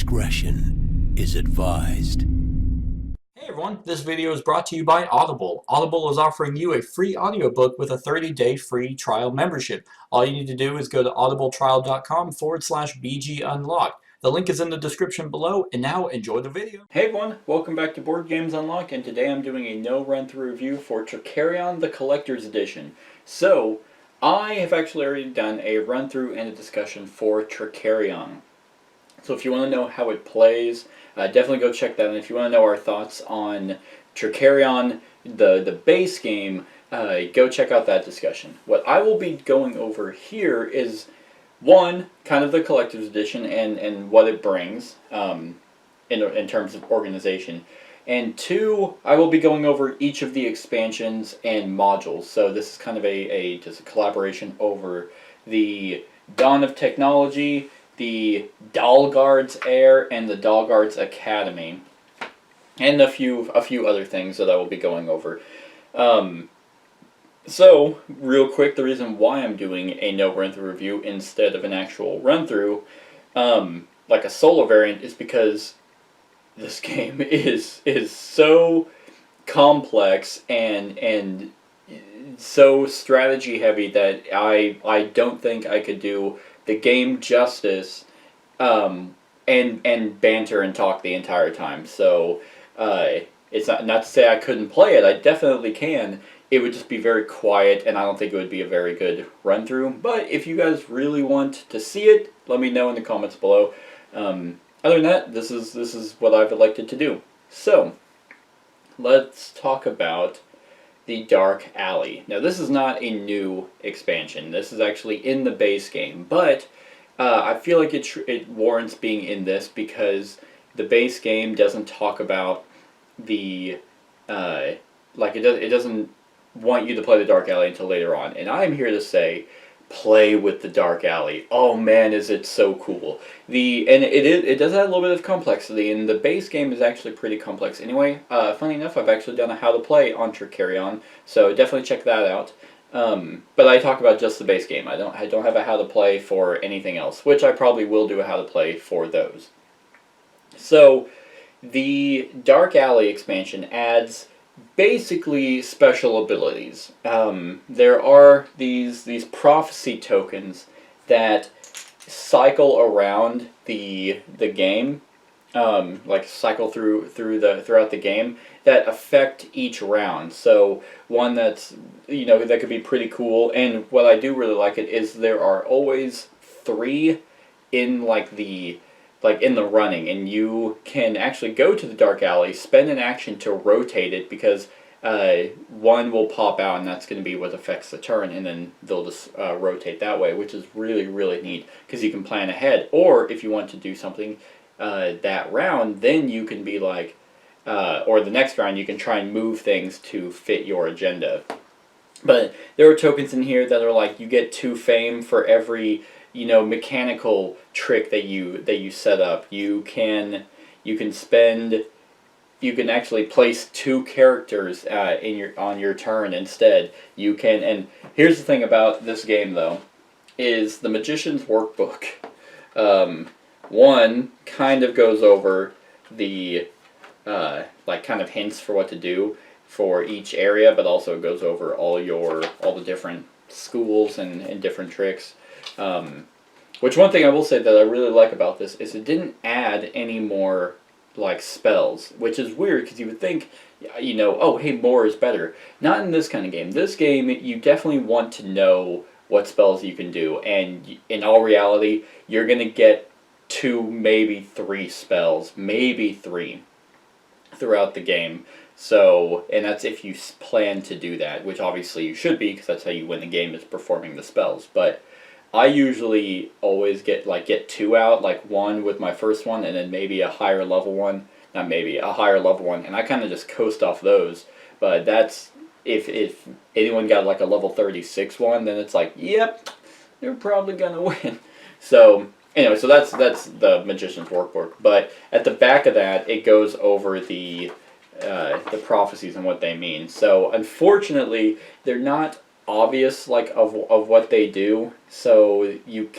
discretion is advised. Hey everyone, this video is brought to you by Audible. Audible is offering you a free audiobook with a 30-day free trial membership. All you need to do is go to audibletrial.com/BG The link is in the description below, and now enjoy the video. Hey everyone, welcome back to Board Games Unlocked, and today I'm doing a no run-through review for Trickerion, the Collector's Edition. So, I have actually already done a run-through and a discussion for Trickerion. So if you want to know how it plays, definitely go check that out. And if you want to know our thoughts on Trickerion, the base game, go check out that discussion. What I will be going over here is, one, kind of the Collector's Edition and what it brings in terms of organization. And two, I will be going over each of the expansions and modules. So this is kind of just a collaboration over the Dawn of Technology, the Dalgard's Heir, and the Dalgard's Academy, and a few other things that I will be going over. So, real quick, the reason why I'm doing a no run-through review instead of an actual run-through, like a solo variant, is because this game is so complex and so strategy heavy that I don't think I could do the game justice and banter and talk the entire time. So it's not to say I couldn't play it. I definitely can. It would just be very quiet, and I don't think it would be a very good run through. But if you guys really want to see it, let me know in the comments below. Other than that, this is what I've elected to do. So let's talk about the Dark Alley. Now this is not a new expansion. This is actually in the base game, but I feel like it warrants being in this because the base game doesn't talk about the it doesn't want you to play the Dark Alley until later on. And I'm here to say, play with the Dark Alley. Oh man, is it so cool. It does have a little bit of complexity, and the base game is actually pretty complex anyway. Funny enough, I've actually done a how to play on Trickerion, so definitely check that out. But I talk about just the base game. I don't have a how to play for anything else, which I probably will do a how to play for those. So the Dark Alley expansion adds basically special abilities. There are these prophecy tokens that cycle around the game, cycle throughout the game, that affect each round. So one that's that could be pretty cool, and what I do really like it is there are always 3 in in the running, and you can actually go to the Dark Alley, spend an action to rotate it, because one will pop out, and that's going to be what affects the turn, and then they'll just rotate that way, which is really, really neat, because you can plan ahead. Or if you want to do something that round, then you can be or the next round, you can try and move things to fit your agenda. But there are tokens in here that are like, you get 2 fame for every mechanical trick that you set up. You can actually place 2 characters on your turn instead. You can, and here's the thing about this game though, is the Magician's Workbook. One kind of goes over the kind of hints for what to do for each area, but also goes over all the different schools and different tricks. Which one thing I will say that I really like about this is it didn't add any more spells, which is weird because you would think, oh hey, more is better. Not in this kind of game. This game, you definitely want to know what spells you can do, and in all reality, you're gonna get 2, maybe 3 spells, maybe 3 throughout the game. So, and that's if you plan to do that, which obviously you should be, because that's how you win the game, is performing the spells. But I usually always get 2 out, 1 with my first one, and then maybe a higher level one. Not maybe, a higher level one, and I kind of just coast off those. But that's, if anyone got a level 36 one, then it's yep, they're probably gonna win. So, anyway, so that's the Magician's Workbook. But at the back of that, it goes over the prophecies and what they mean. So, unfortunately, they're not obvious of what they do, so you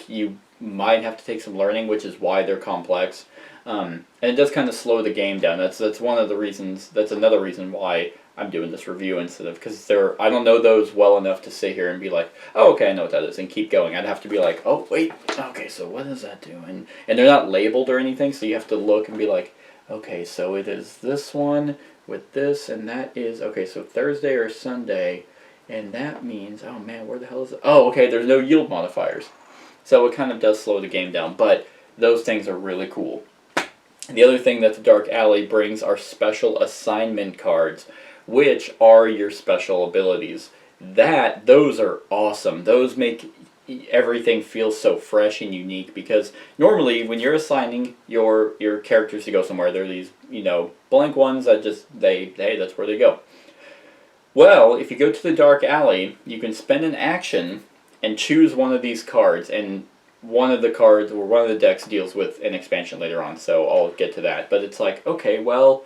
might have to take some learning, which is why they're complex. And it does kind of slow the game down. That's one of the reasons. That's another reason why I'm doing this review instead of, because I don't know those well enough to sit here and be like, oh, okay, I know what that is, and keep going. I'd have to be like, oh wait, okay, so what does that do? And they're not labeled or anything, so you have to look and be like, okay, so it is this one with this, and that is, okay, so Thursday or Sunday, and that means, oh man, where the hell is it? Oh, okay, there's no yield modifiers. So it kind of does slow the game down, but those things are really cool. The other thing that the Dark Alley brings are special assignment cards, which are your special abilities. Those are awesome. Those make everything feel so fresh and unique, because normally when you're assigning your characters to go somewhere, they're these, blank ones that just, hey, that's where they go. Well, if you go to the Dark Alley, you can spend an action and choose one of these cards, and one of the cards or one of the decks deals with an expansion later on, so I'll get to that. But it's like, okay, well,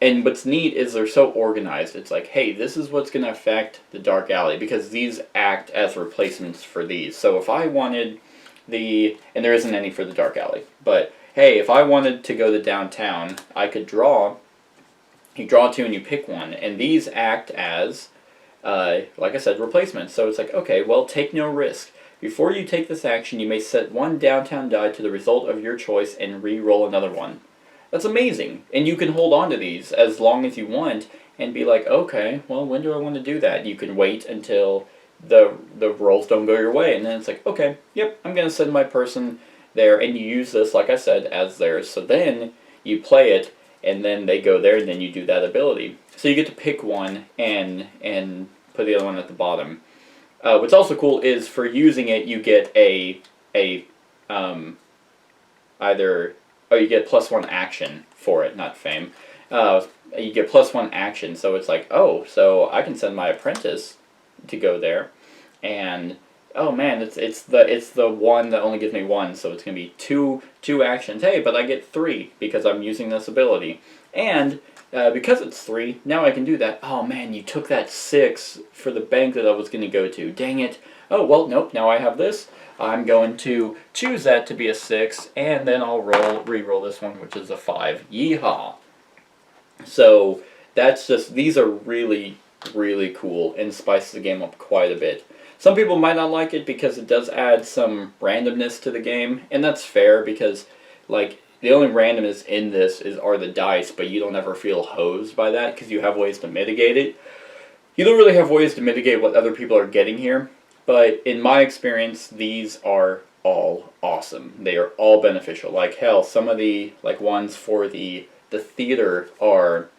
and what's neat is they're so organized. It's like, hey, this is what's going to affect the Dark Alley, because these act as replacements for these. So if I wanted and there isn't any for the Dark Alley, but hey, if I wanted to go to downtown, I could draw. You draw two and you pick one, and these act as, like I said, replacements. So it's like, okay, well, take no risk. Before you take this action, you may set one downtown die to the result of your choice and re-roll another one. That's amazing. And you can hold on to these as long as you want and be like, okay, well, when do I want to do that? You can wait until the rolls don't go your way, and then it's like, okay, yep, I'm going to send my person there, and you use this, like I said, as theirs. So then you play it, and then they go there, and then you do that ability. So you get to pick one and put the other one at the bottom. What's also cool is for using it, you get you get +1 action for it, not fame. You get +1 action, so it's like, oh, so I can send my apprentice to go there, and oh man, it's the one that only gives me 1, so it's gonna be two actions. Hey, but I get 3 because I'm using this ability, and because it's 3, now I can do that. Oh man, you took that 6 for the bank that I was going to go to. Dang it. Oh, well, nope, now I have this. I'm going to choose that to be a 6, and then I'll re-roll this one, which is a 5. Yeehaw. So, these are really, really cool, and spices the game up quite a bit. Some people might not like it because it does add some randomness to the game, and that's fair because, like, the only randomness in this are the dice, but you don't ever feel hosed by that because you have ways to mitigate it. You don't really have ways to mitigate what other people are getting here, but in my experience, these are all awesome. They are all beneficial. Like, hell, some of the ones for the theater are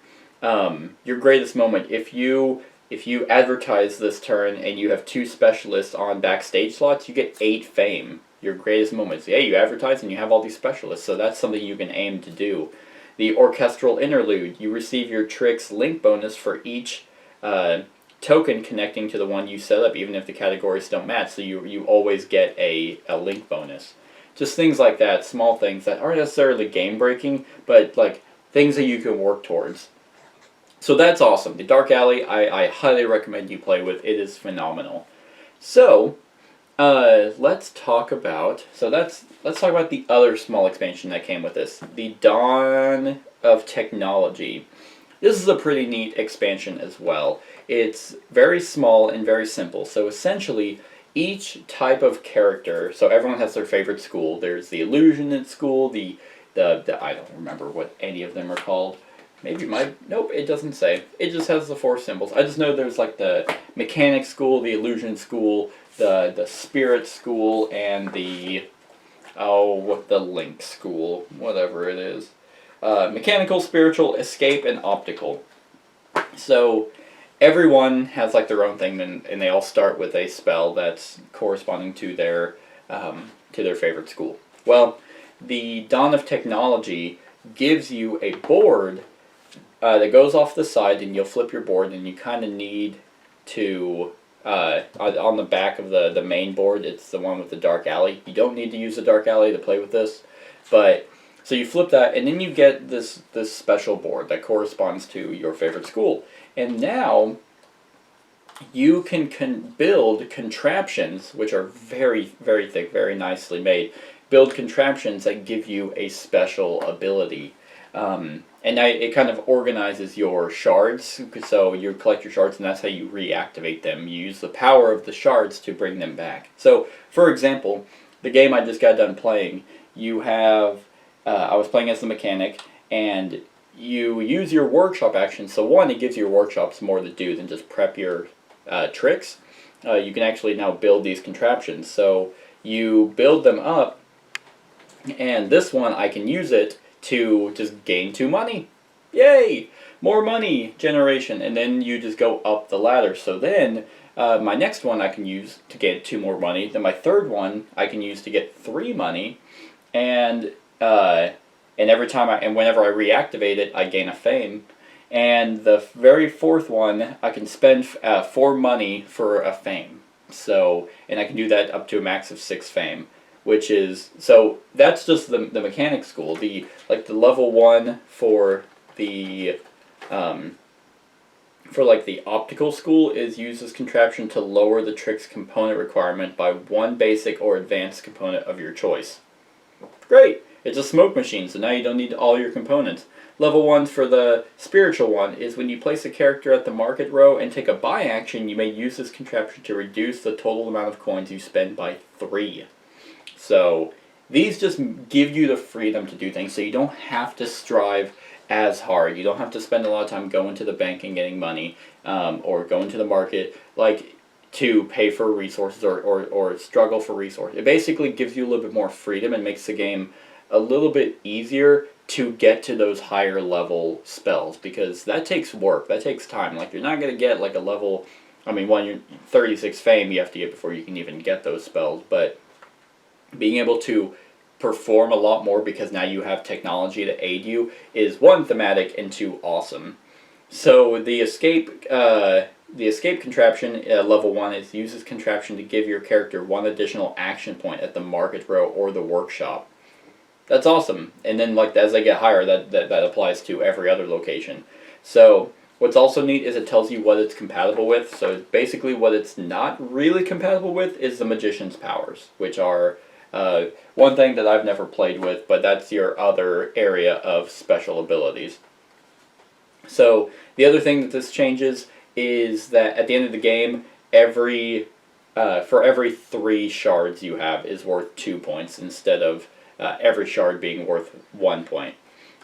your greatest moment. If you advertise this turn and you have 2 specialists on backstage slots, you get 8 fame. Your greatest moments. Yeah, you advertise and you have all these specialists, so that's something you can aim to do. The orchestral interlude, you receive your tricks link bonus for each token connecting to the one you set up, even if the categories don't match, so you always get a link bonus. Just things like that, small things that aren't necessarily game breaking, but like things that you can work towards. So that's awesome. The Dark Alley, I highly recommend you play with. It is phenomenal. So let's talk about the other small expansion that came with this, the Dawn of Technology. This is a pretty neat expansion as well. It's very small and very simple. So essentially, each type of character, so everyone has their favorite school. There's the Illusionist school, the I don't remember what any of them are called. Nope, it doesn't say. It just has the 4 symbols. I just know there's like the Mechanic school, the Illusion school, the Spirit school, and the Link school, whatever it is. Mechanical, Spiritual, Escape, and Optical. So everyone has like their own thing, and they all start with a spell that's corresponding to their favorite school. Well, the Dawn of Technology gives you a board that goes off the side, and you'll flip your board, and you kind of need to, on the back of the main board, it's the one with the Dark Alley. You don't need to use the Dark Alley to play with this, but, so you flip that, and then you get this special board that corresponds to your favorite school. And now, you can build contraptions, which are very, very thick, very nicely made, build contraptions that give you a special ability. And it kind of organizes your shards, so you collect your shards and that's how you reactivate them. You use the power of the shards to bring them back. So, for example, the game I just got done playing, you have, I was playing as the mechanic, and you use your workshop action. So one, it gives your workshops more to do than just prep your tricks. You can actually now build these contraptions. So you build them up, and this one I can use it to just gain 2 money. Yay! More money generation, and then you just go up the ladder. So then my next one I can use to get 2 more money. Then my third one I can use to get 3 money, and every time and whenever I reactivate it, I gain a fame. And the very fourth one, I can spend 4 money for a fame. So, and I can do that up to a max of 6 fame, which is, so that's just the mechanic school. The level 1 for the the optical school is use this contraption to lower the trick's component requirement by 1 basic or advanced component of your choice. Great! It's a smoke machine, so now you don't need all your components. Level 1 for the spiritual one is when you place a character at the market row and take a buy action, you may use this contraption to reduce the total amount of coins you spend by 3. So these just give you the freedom to do things, so you don't have to strive as hard. You don't have to spend a lot of time going to the bank and getting money, or going to the market, to pay for resources or struggle for resources. It basically gives you a little bit more freedom and makes the game a little bit easier to get to those higher level spells, because that takes work, that takes time. You're not going to get a level, when you're 36 fame you have to get before you can even get those spells, but being able to perform a lot more because now you have technology to aid you is 1, thematic, and 2, awesome. So the escape contraption, level 1, is use this contraption to give your character 1 additional action point at the market row or the workshop. That's awesome. And then as they get higher, that applies to every other location. So what's also neat is it tells you what it's compatible with. So basically what it's not really compatible with is the magician's powers, which are one thing that I've never played with, but that's your other area of special abilities. So the other thing that this changes is that at the end of the game, for every 3 shards you have is worth 2 points instead of every shard being worth 1 point.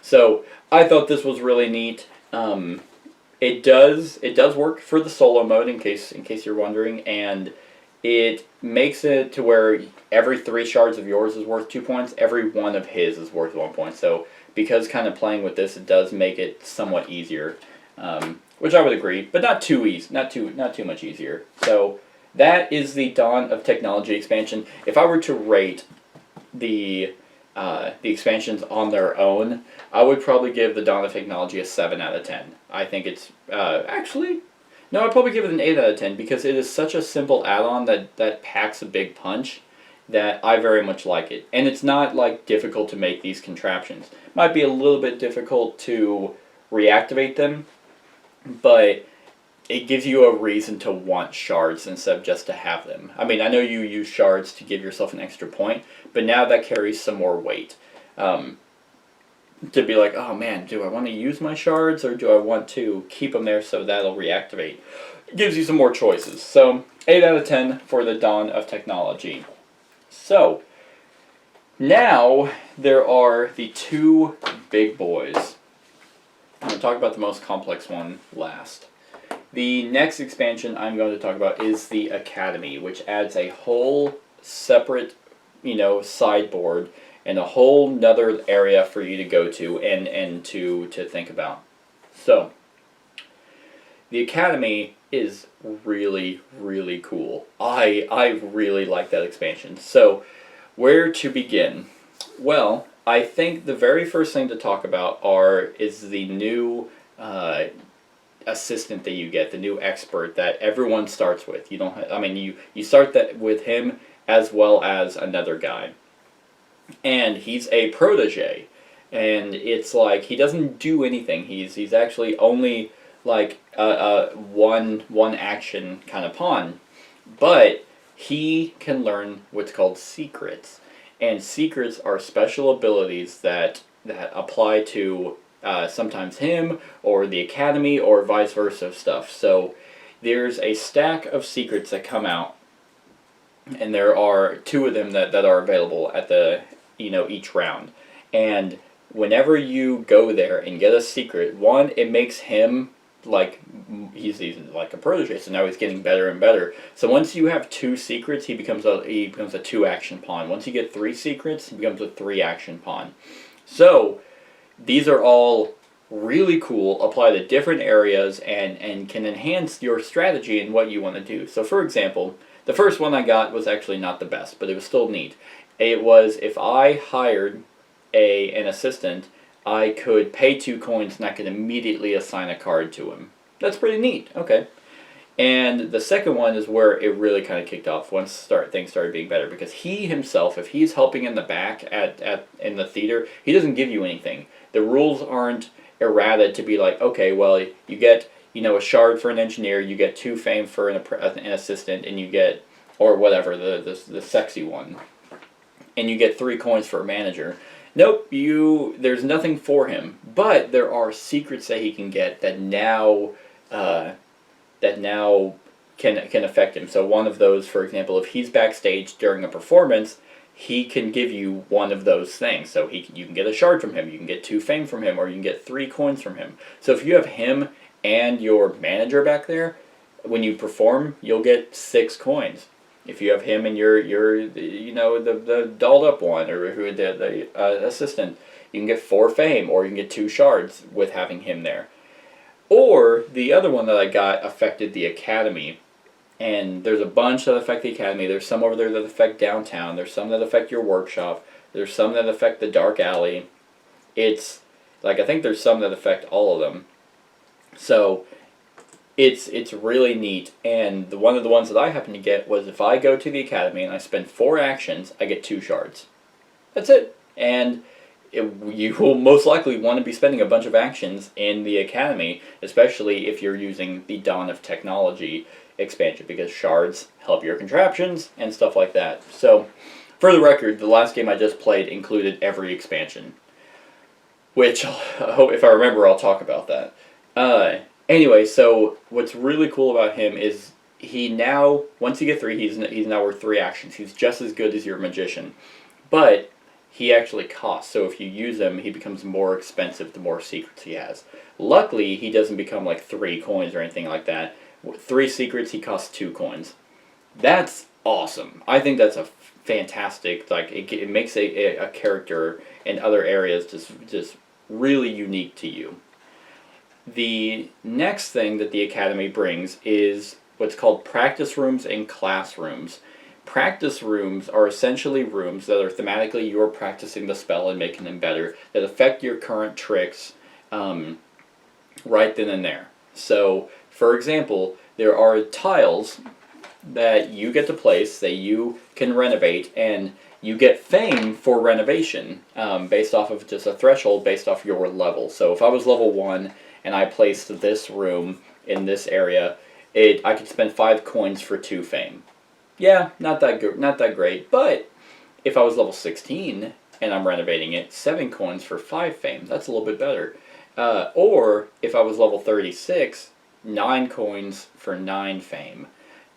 So I thought this was really neat. It does work for the solo mode, in case you're wondering, and it makes it to where every 3 shards of yours is worth 2 points. Every one of his is worth 1 point. So because kind of playing with this, it does make it somewhat easier, which I would agree, but not too easy, not too much easier. So that is the Dawn of Technology expansion. If I were to rate the expansions on their own, I would probably give the Dawn of Technology a 7 out of 10. I think it's actually. No, I'd probably give it an 8 out of 10 because it is such a simple add-on that packs a big punch that I very much like it. And it's not difficult to make these contraptions. Might be a little bit difficult to reactivate them, but it gives you a reason to want shards instead of just to have them. I know you use shards to give yourself an extra point, but now that carries some more weight. To be oh man, do I want to use my shards or do I want to keep them there so that'll reactivate? It gives you some more choices. So 8 out of 10 for the Dawn of Technology. So now there are the 2 big boys. I'm going to talk about the most complex one last. The next expansion I'm going to talk about is the Academy, which adds a whole separate, sideboard and a whole nother area for you to go to and to think about. So, the Academy is really, really cool. I really like that expansion. So, where to begin? Well, I think the very first thing to talk about is the new assistant that you get, the new expert that everyone starts with. You don't. You start that with him as well as another guy, and he's a protege, and it's he doesn't do anything. He's actually only one action kind of pawn, but he can learn what's called secrets. And secrets are special abilities that apply to sometimes him or the academy or vice versa stuff. So there's a stack of secrets that come out, and there are two of them that are available at the each round. And whenever you go there and get a secret, one, it makes him like he's like a protege, so now he's getting better and better. So once you have two secrets, he becomes a 2-action pawn. Once you get 3 secrets, he becomes a 3-action pawn. So these are all really cool, apply to different areas, and can enhance your strategy and what you want to do. So for example, the first one I got was actually not the best, but it was still neat. It was if I hired an assistant, I could pay 2 coins and I could immediately assign a card to him. That's pretty neat. Okay. And the second one is where it really kind of kicked off once things started being better, because he himself, if he's helping in the back in the theater, he doesn't give you anything. The rules aren't errata to be like, okay, well, you get a shard for an engineer, you get 2 fame for an assistant, and you get, or whatever, the sexy one, and you get 3 coins for a manager. Nope, there's nothing for him, but there are secrets that he can get that now can affect him. So one of those, for example, if he's backstage during a performance, he can give you one of those things. So you can get a shard from him, you can get 2 fame from him, or you can get 3 coins from him. So if you have him and your manager back there, when you perform, you'll get 6 coins. If you have him and the dolled up one, or who the assistant, you can get 4 fame, or you can get 2 shards with having him there. Or the other one that I got affected the academy, and there's a bunch that affect the academy. There's some over there that affect downtown. There's some that affect your workshop. There's some that affect the dark alley. It's like, I think there's some that affect all of them. So it's really neat, and one of the ones that I happened to get was if I go to the academy and I spend 4 actions, I get 2 shards. That's it. And you will most likely want to be spending a bunch of actions in the academy, especially if you're using the Dawn of Technology expansion, because shards help your contraptions and stuff like that. So, for the record, the last game I just played included every expansion, which I hope, if I remember, I'll talk about that. Anyway, so what's really cool about him is he now, once you get 3, he's now worth 3 actions. He's just as good as your magician, but he actually costs. So if you use him, he becomes more expensive the more secrets he has. Luckily, he doesn't become like 3 coins or anything like that. 3 secrets, he costs 2 coins. That's awesome. I think that's a fantastic, like, it makes a character in other areas just really unique to you. The next thing that the Academy brings is what's called practice rooms and classrooms. Practice rooms are essentially rooms that are thematically you're practicing the spell and making them better, that affect your current tricks right then and there. So, for example, there are tiles that you get to place that you can renovate, and you get fame for renovation based off of just a threshold based off your level. So if I was level 1 and I placed this room in this area, I could spend 5 coins for 2 fame. Yeah, not that great, but if I was level 16 and I'm renovating it, 7 coins for 5 fame. That's a little bit better. Or if I was level 36, 9 coins for 9 fame.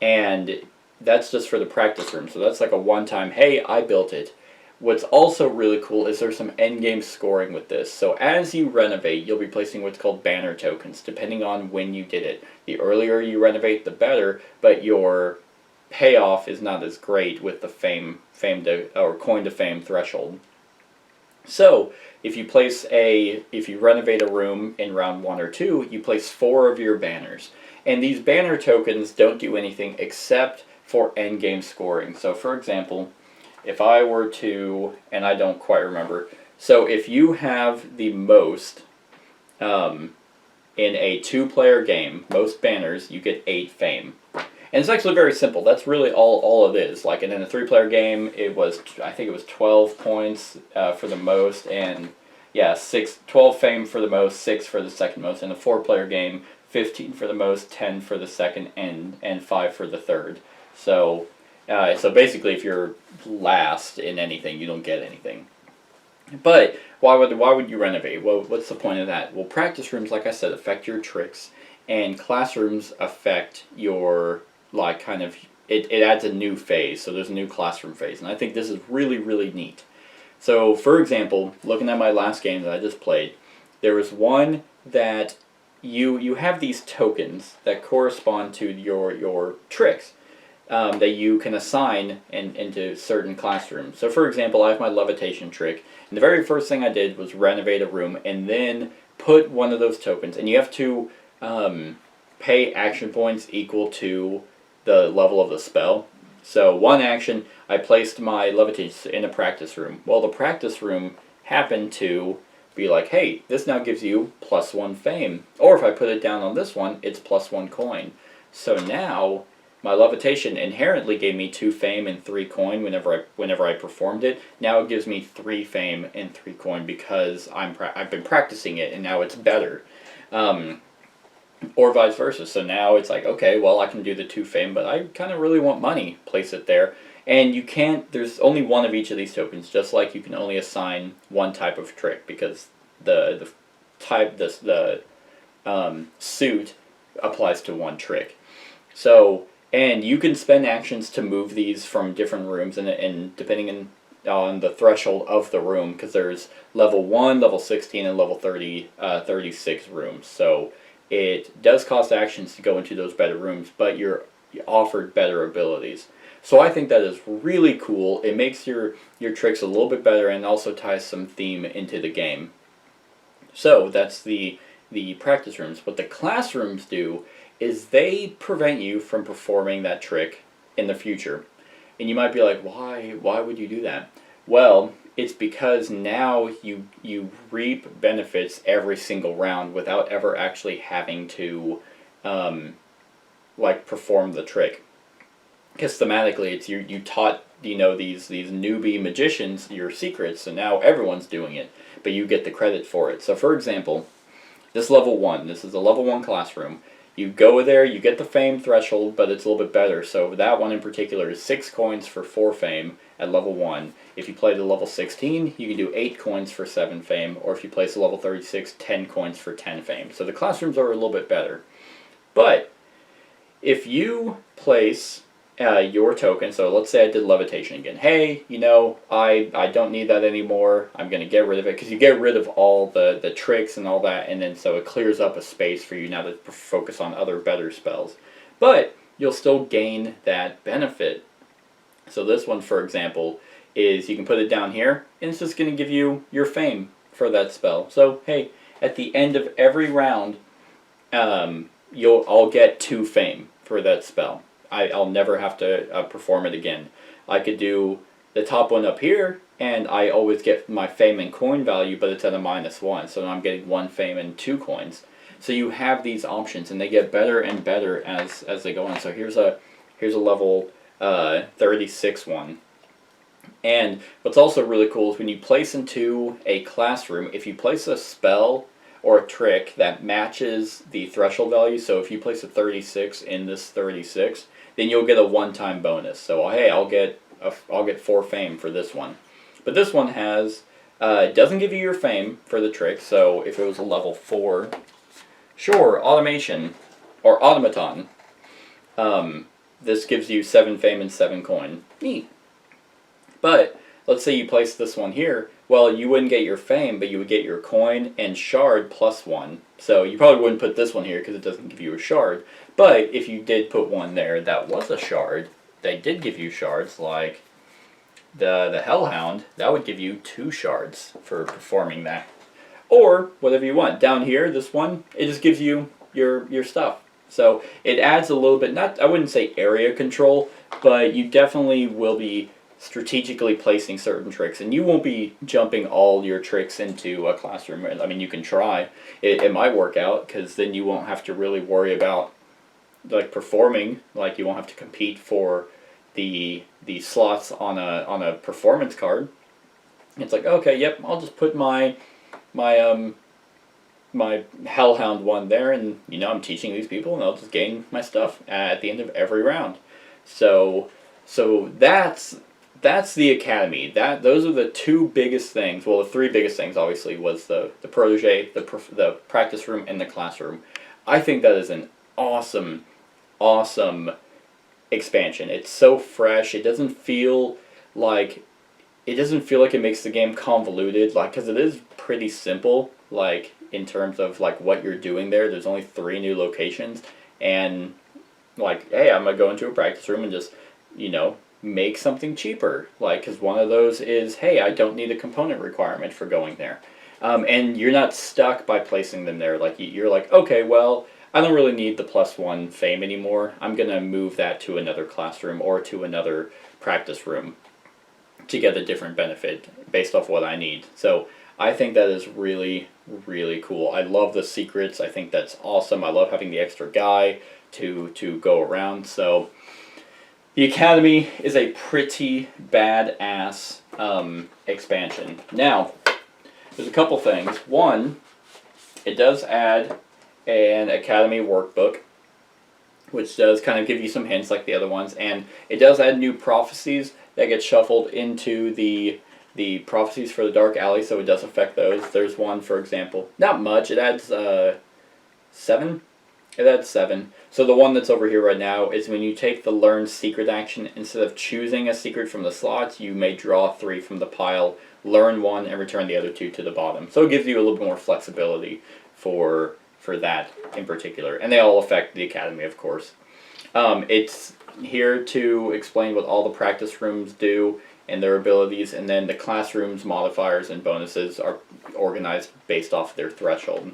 And that's just for the practice room. So that's like a one-time, hey, I built it. What's also really cool is there's some endgame scoring with this. So as you renovate, you'll be placing what's called banner tokens, depending on when you did it. The earlier you renovate, the better, but your payoff is not as great with the coin to fame threshold. So if you renovate a room in round 1 or 2, you place 4 of your banners. And these banner tokens don't do anything except for endgame scoring. So for example, if I were to, and I don't quite remember, so if you have the most in a 2-player game, most banners, you get 8 fame. And it's actually very simple. That's really all it is. Like, and in a 3-player game, I think it was 12 points for the most, and yeah, 12 fame for the most, 6 for the second most. In a 4-player game, 15 for the most, 10 for the second, and 5 for the third. So So basically, if you're last in anything, you don't get anything. But why would you renovate? Well, what's the point of that? Well, practice rooms, like I said, affect your tricks, and classrooms affect your like kind of it adds a new phase. So there's a new classroom phase, and I think this is really really neat. So for example, looking at my last game that I just played, there was one that you have these tokens that correspond to your tricks that you can assign into certain classrooms. So for example, I have my levitation trick, and the very first thing I did was renovate a room and then put one of those tokens, and you have to pay action points equal to the level of the spell. So one action, I placed my levitation in a practice room. Well, the practice room happened to be like, hey, this now gives you +1 fame. Or if I put it down on this one, it's +1 coin. So now my levitation inherently gave me 2 fame and 3 coin whenever I performed it. Now it gives me 3 fame and 3 coin because I've been practicing it and now it's better. Or vice versa. So now it's like, okay, well, I can do the 2 fame, but I kind of really want money. Place it there. And you can't, there's only one of each of these tokens, just like you can only assign one type of trick because the suit applies to one trick. So, and you can spend actions to move these from different rooms and depending on the threshold of the room, because there's level 1, level 16, and level 36 rooms. So it does cost actions to go into those better rooms, but you're offered better abilities. So I think that is really cool. It makes your tricks a little bit better and also ties some theme into the game. So that's the practice rooms. What the classrooms do is they prevent you from performing that trick in the future. And you might be like, why would you do that? Well, it's because now you reap benefits every single round without ever actually having to perform the trick. Because thematically, it's you taught these newbie magicians your secrets, so now everyone's doing it, but you get the credit for it. So for example, this level 1, this is a level 1 classroom. You go there, you get the fame threshold, but it's a little bit better. So that one in particular is 6 coins for 4 fame at level 1. If you play to level 16, you can do 8 coins for 7 fame, or if you place to level 36, 10 coins for 10 fame. So the classrooms are a little bit better. But if you place your token, so let's say I did levitation again. Hey, I don't need that anymore. I'm going to get rid of it, because you get rid of all the tricks and all that, and then so it clears up a space for you now to focus on other better spells. But you'll still gain that benefit. So this one, for example, is you can put it down here, and it's just going to give you your fame for that spell. So hey, at the end of every round, I'll get 2 fame for that spell. I'll never have to perform it again. I could do the top one up here, and I always get my fame and coin value, but it's at a -1, so I'm getting 1 fame and 2 coins. So you have these options, and they get better and better as they go on. So here's a level 36 one. And what's also really cool is when you place into a classroom, if you place a spell or a trick that matches the threshold value, so if you place a 36 in this 36, then you'll get a one-time bonus. So hey, I'll get 4 fame for this one. But this one doesn't give you your fame for the trick. So if it was a level 4, sure, automation or automaton, this gives you 7 fame and 7 coin. Neat. But let's say you place this one here. Well, you wouldn't get your fame, but you would get your coin and shard +1. So you probably wouldn't put this one here because it doesn't give you a shard. But if you did put one there that was a shard, they did give you shards, like the Hellhound, that would give you 2 shards for performing that. Or whatever you want. Down here, this one, it just gives you your stuff. So it adds a little bit, I wouldn't say area control, but you definitely will be strategically placing certain tricks, and you won't be jumping all your tricks into a classroom. I mean, you can try. It might work out, because then you won't have to really worry about performing. You won't have to compete for the slots on a performance card. It's like, okay, yep, I'll just put my Hellhound one there, and I'm teaching these people, and I'll just gain my stuff at the end of every round. So So that's the academy. Those are the two biggest things. Well, the three biggest things obviously was the protege, the practice room, and the classroom. I think that is an awesome, awesome expansion. It's so fresh. Like it doesn't feel like it makes the game convoluted. Like because it is pretty simple. Like in terms of like what you're doing there. There's only 3 new locations, and like hey, I'm gonna go into a practice room and just make something cheaper. Like because one of those is hey, I don't need a component requirement for going there. And you're not stuck by placing them there. Like you're like, okay, well, I don't really need the +1 fame anymore. I'm gonna move that to another classroom or to another practice room to get a different benefit based off what I need. So I think that is really, really cool. I love the secrets. I think that's awesome. I love having the extra guy to go around. So the Academy is a pretty badass expansion. Now, there's a couple things. One, it does add an Academy workbook, which does kind of give you some hints like the other ones, and it does add new prophecies that get shuffled into the prophecies for the Dark Alley, so it does affect those. There's one, for example, not much. It adds 7. It adds 7. So the one that's over here right now is when you take the Learn Secret action, instead of choosing a secret from the slots, you may draw 3 from the pile, learn 1, and return the other 2 to the bottom. So it gives you a little bit more flexibility for that in particular. And they all affect the Academy, of course. It's here to explain what all the practice rooms do and their abilities, and then the classrooms, modifiers, and bonuses are organized based off their threshold.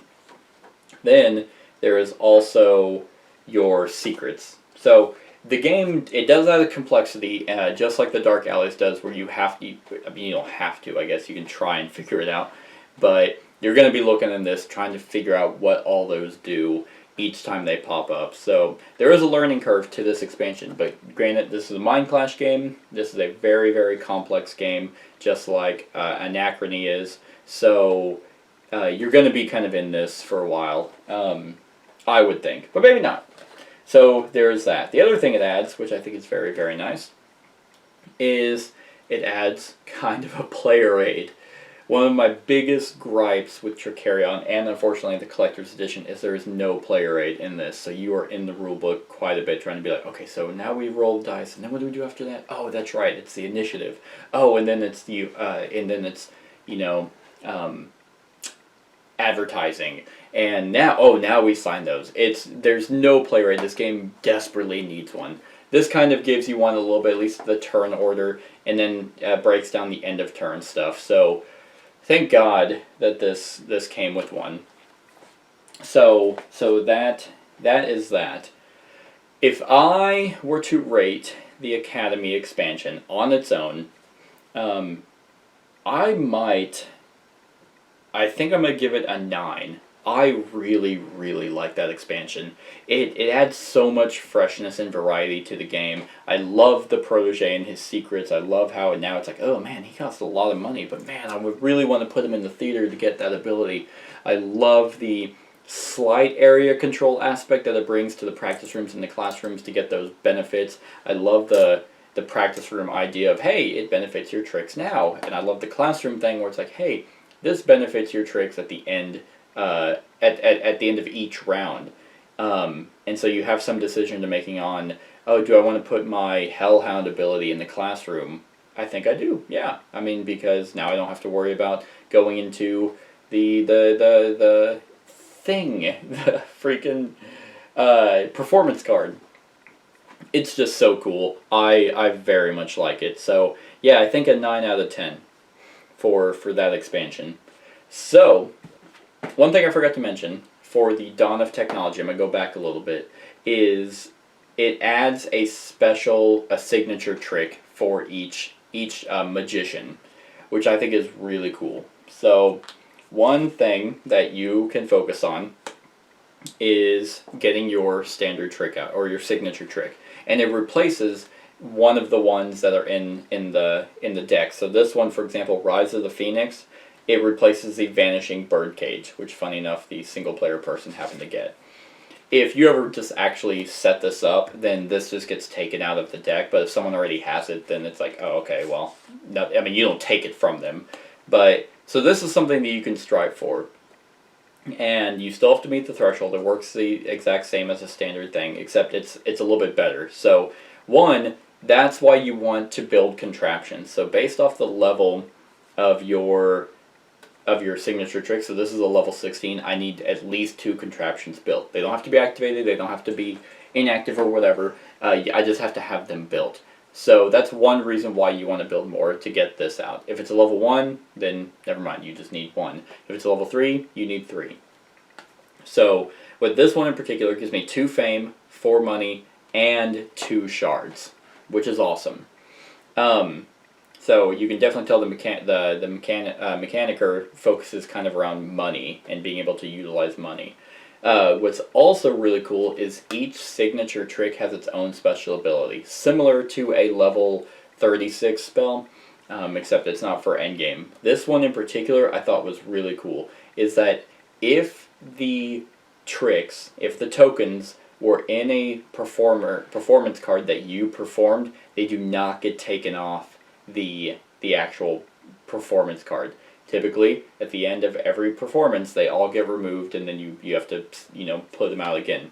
Then there is also your secrets. So the game, it does add a complexity, just like the Dark Alleys does, where you have to, I mean, you don't have to, I guess you can try and figure it out, but you're going to be looking in this, trying to figure out what all those do each time they pop up. So there is a learning curve to this expansion, but granted, this is a Mind Clash game. This is a very, very complex game, just like Anachrony is. So you're going to be kind of in this for a while, I would think, but maybe not. So there's that. The other thing it adds, which I think is very, very nice, is it adds kind of a player aid. One of my biggest gripes with Trickerion, and unfortunately the Collector's Edition, is there is no player aid in this. So you are in the rulebook quite a bit trying to be like, okay, so now we roll dice, and then what do we do after that? Oh, that's right, it's the initiative. Oh, and then it's the, advertising. And now we sign those. There's no player aid. This game desperately needs one. This kind of gives you one a little bit, at least the turn order, and then breaks down the end of turn stuff. So thank God that this came with one. So that is that. If I were to rate the Academy expansion on its own, I think I'm going to give it a 9. I really, really like that expansion. It adds so much freshness and variety to the game. I love the protege and his secrets. I love how now it's like, oh man, he costs a lot of money, but man, I would really want to put him in the theater to get that ability. I love the slight area control aspect that it brings to the practice rooms and the classrooms to get those benefits. I love the practice room idea of, hey, it benefits your tricks now. And I love the classroom thing where it's like, hey, this benefits your tricks at the end, at the end of each round. And so you have some decision to making on, oh, do I want to put my Hellhound ability in the classroom? I think I do, yeah. I mean, because now I don't have to worry about going into the thing, the freaking performance card. It's just so cool. I very much like it. So, yeah, I think a 9 out of 10 for that expansion. So, one thing I forgot to mention for the Dawn of Technology, I'm going to go back a little bit, is it adds a signature trick for each magician, which I think is really cool. So, one thing that you can focus on is getting your standard trick out, or your signature trick. And it replaces one of the ones that are in the deck. So this one, for example, Rise of the Phoenix, it replaces the Vanishing Birdcage, which, funny enough, the single-player person happened to get. if you ever just actually set this up, then this just gets taken out of the deck. But if someone already has it, then it's like, oh, okay, well, no, I mean, you don't take it from them. But, so this is something that you can strive for. And you still have to meet the threshold. It works the exact same as a standard thing, except it's a little bit better. So, one, that's why you want to build contraptions. So based off the level of your signature trick, so this is a level 16, I need at least 2 contraptions built. They don't have to be activated, they don't have to be inactive or whatever, I just have to have them built. So that's one reason why you want to build more, to get this out. If it's a level 1, then never mind, you just need 1. If it's a level 3, you need 3. So with this one in particular, it gives me 2 fame, 4 money, and 2 shards, which is awesome. So you can definitely tell the mechanicer focuses kind of around money and being able to utilize money. What's also really cool is each signature trick has its own special ability, similar to a level 36 spell, except it's not for endgame. This one in particular I thought was really cool, is that if the tricks, if the tokens were in a performance card that you performed, they do not get taken off the actual performance card. Typically, at the end of every performance, they all get removed, and then you have to, put them out again.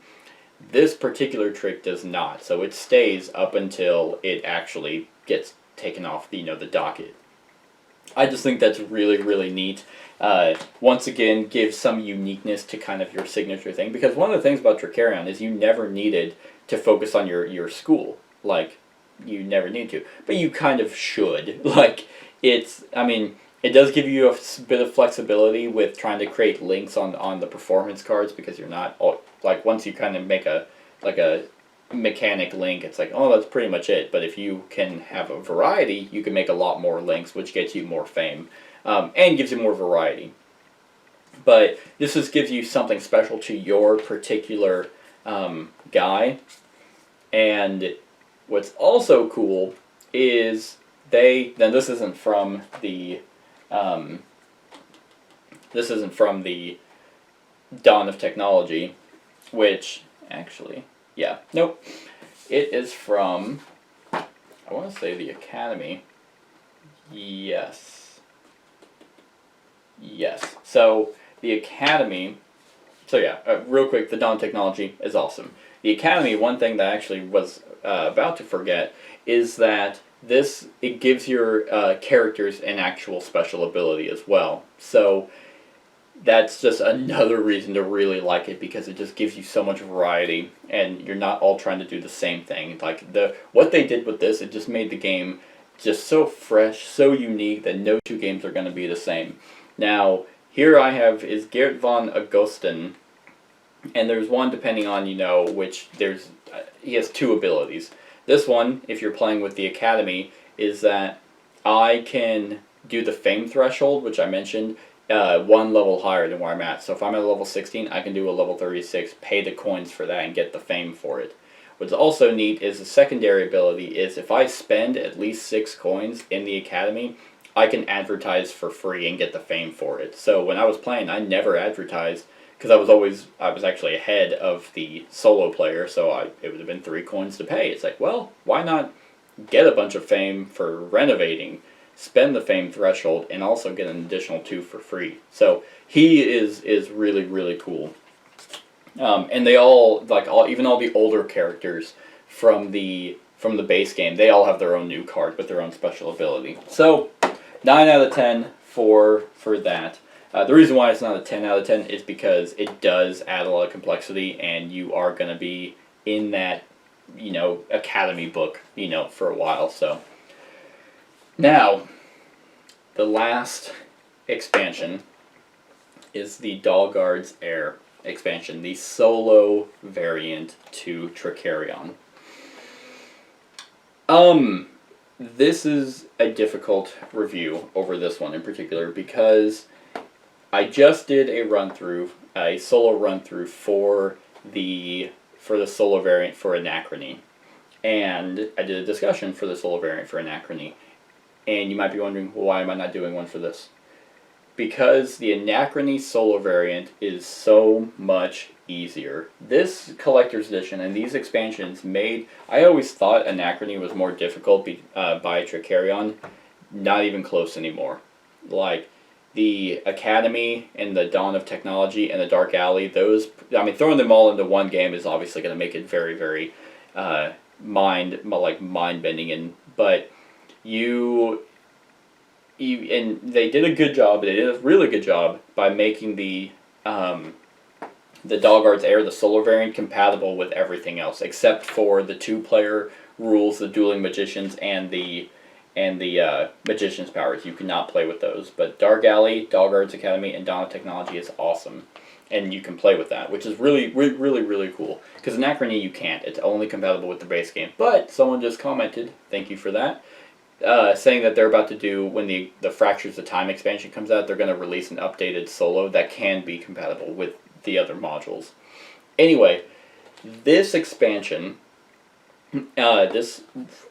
This particular trick does not, so it stays up until it actually gets taken off the docket. I just think that's really, really neat. Once again, gives some uniqueness to kind of your signature thing, because one of the things about Trickerion is you never needed to focus on your school. Like, you never need to, but you kind of should. Like, it does give you a bit of flexibility with trying to create links on the performance cards, because you're not, like, once you kind of make a mechanic link, it's like, oh, that's pretty much it. But if you can have a variety, you can make a lot more links, which gets you more fame, and gives you more variety. But this just gives you something special to your particular guy. And what's also cool is this isn't from the Dawn of Technology, which actually, yeah, nope, it is from, I want to say, the Academy. Yes. So the Academy. So yeah, real quick, the Dawn Technology is awesome. The Academy, one thing that I actually was about to forget, is that it gives your characters an actual special ability as well. So that's just another reason to really like it, because it just gives you so much variety, and you're not all trying to do the same thing. Like, what they did with this, it just made the game just so fresh, so unique, that no 2 games are going to be the same. Now, here I have is Garrett, Vaughn, Agustin, and there's one depending on, which he has 2 abilities. This one, if you're playing with the Academy, is that I can do the fame threshold, which I mentioned, 1 level higher than where I'm at. So if I'm at a level 16, I can do a level 36, pay the coins for that, and get the fame for it. What's also neat is the secondary ability is if I spend at least 6 coins in the Academy, I can advertise for free and get the fame for it. So when I was playing, I never advertised, because I was actually ahead of the solo player, so it would have been 3 coins to pay. It's like, well, why not get a bunch of fame for renovating, spend the fame threshold, and also get an additional 2 for free. So he is really, really cool. And they all, even all the older characters from the base game, they all have their own new card with their own special ability. So 9 out of 10 for that. The reason why it's not a 10 out of 10 is because it does add a lot of complexity, and you are going to be in that, Academy book, for a while. So now, the last expansion is the Dalgard's Heir expansion, the solo variant to Trickerion. This is a difficult review over this one in particular, because I just did a solo run-through for the solo variant for Anachrony. And I did a discussion for the solo variant for Anachrony. And you might be wondering, well, why am I not doing one for this? because the Anachrony solo variant is so much easier. This collector's edition and these expansions made... I always thought Anachrony was more difficult by Trickerion. Not even close anymore. Like, the Academy and the Dawn of Technology and the Dark Alley, those... I mean, throwing them all into one game is obviously going to make it very, very mind-bending. But and they did a good job. They did a really good job by making the Dogguard's Heir, the solo variant, compatible with everything else, except for the 2-player rules, the Dueling Magicians, and the Magician's Powers. You cannot play with those. But Dark Alley, Dogguard's Academy, and Dawn of Technology is awesome. And you can play with that, which is really, really, really cool. Because Anachrony, you can't. It's only compatible with the base game. But someone just commented, thank you for that, saying that they're about to do, when the Fractures of Time expansion comes out, they're going to release an updated solo that can be compatible with the other modules. Anyway, this expansion, this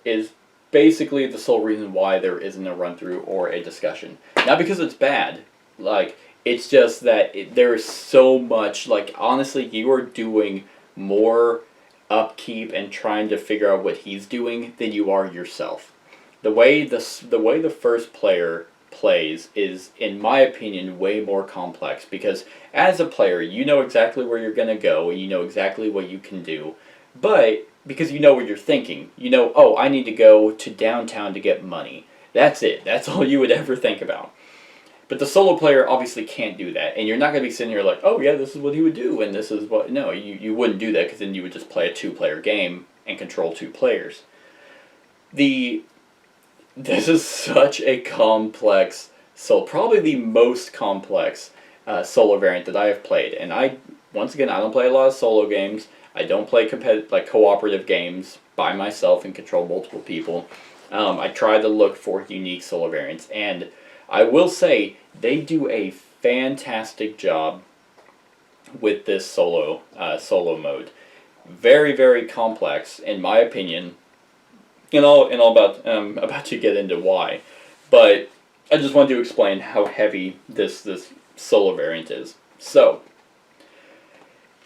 is basically the sole reason why there isn't a run-through or a discussion. Not because it's bad, like, it's just that there's so much, like, honestly, you are doing more upkeep and trying to figure out what he's doing than you are yourself. The way the first player plays is, in my opinion, way more complex, because as a player, you know exactly where you're going to go, and you know exactly what you can do, but because you know what you're thinking, you know, oh, I need to go to downtown to get money. That's it. That's all you would ever think about. But the solo player obviously can't do that, and you're not going to be sitting here like, oh yeah, this is what he would do, and this is what... No, you wouldn't do that, because then you would just play a 2-player game and control 2 players. This is such a complex, probably the most complex solo variant that I have played. And once again, I don't play a lot of solo games. I don't play cooperative games by myself and control multiple people. I try to look for unique solo variants, and I will say they do a fantastic job with this solo mode. Very, very complex, in my opinion. And I'll about to get into why, but I just wanted to explain how heavy this solo variant is. So,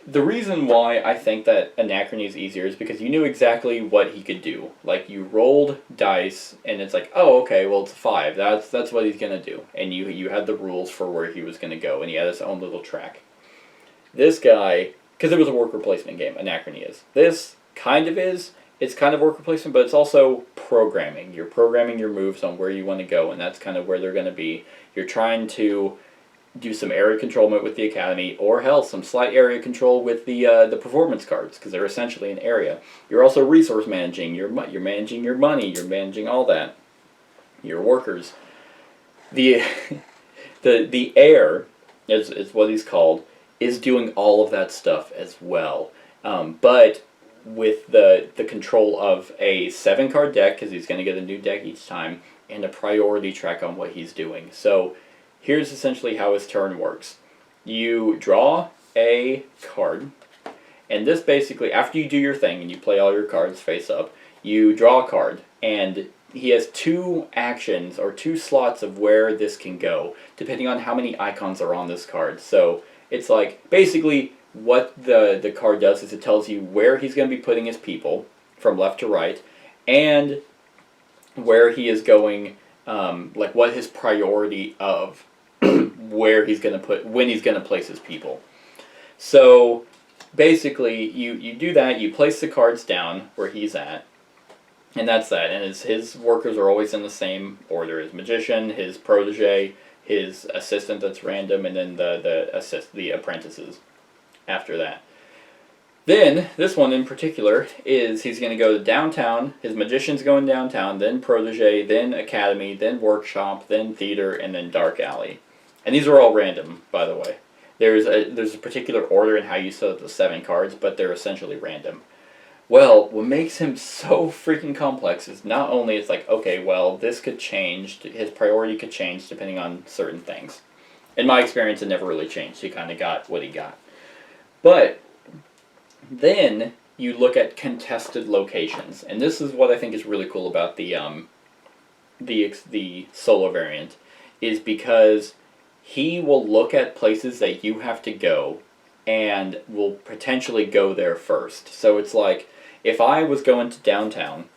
the reason why I think that Anachrony is easier is because you knew exactly what he could do. Like, you rolled dice, and it's like, oh, okay, well, it's a 5. That's what he's gonna do. And you had the rules for where he was gonna go, and he had his own little track. This guy, because it was a worker placement game, Anachrony is. This kind of is. It's kind of worker placement, but it's also programming. You're programming your moves on where you want to go, and that's kind of where they're going to be. You're trying to do some area control with the Academy, or hell, some slight area control with the performance cards, because they're essentially an area. You're also resource managing. You're managing your money. You're managing all that. Your workers. The heir, is what he's called, is doing all of that stuff as well. But with the control of a 7-card deck, because he's going to get a new deck each time, and a priority track on what he's doing. So here's essentially how his turn works. You draw a card, and this basically, after you do your thing and you play all your cards face up, you draw a card, and he has 2 actions or 2 slots of where this can go, depending on how many icons are on this card. So it's like, basically, what the card does is it tells you where he's going to be putting his people from left to right, and where he is going, like what his priority of where he's going to put, when he's going to place his people. So basically you do that, you place the cards down where he's at, and that's that. And his workers are always in the same order: his magician, his protege, his assistant that's random, and then the apprentices after that. Then, this one in particular is he's going to go to downtown, his magician's going downtown, then protege, then academy, then workshop, then theater, and then dark alley. And these are all random, by the way. There's a particular order in how you set up the 7 cards, but they're essentially random. Well, what makes him so freaking complex is not only it's like, okay, well, this could change, his priority could change depending on certain things. In my experience, it never really changed. He kind of got what he got. But then you look at contested locations, and this is what I think is really cool about the solo variant, is because he will look at places that you have to go and will potentially go there first. So it's like, if I was going to downtown,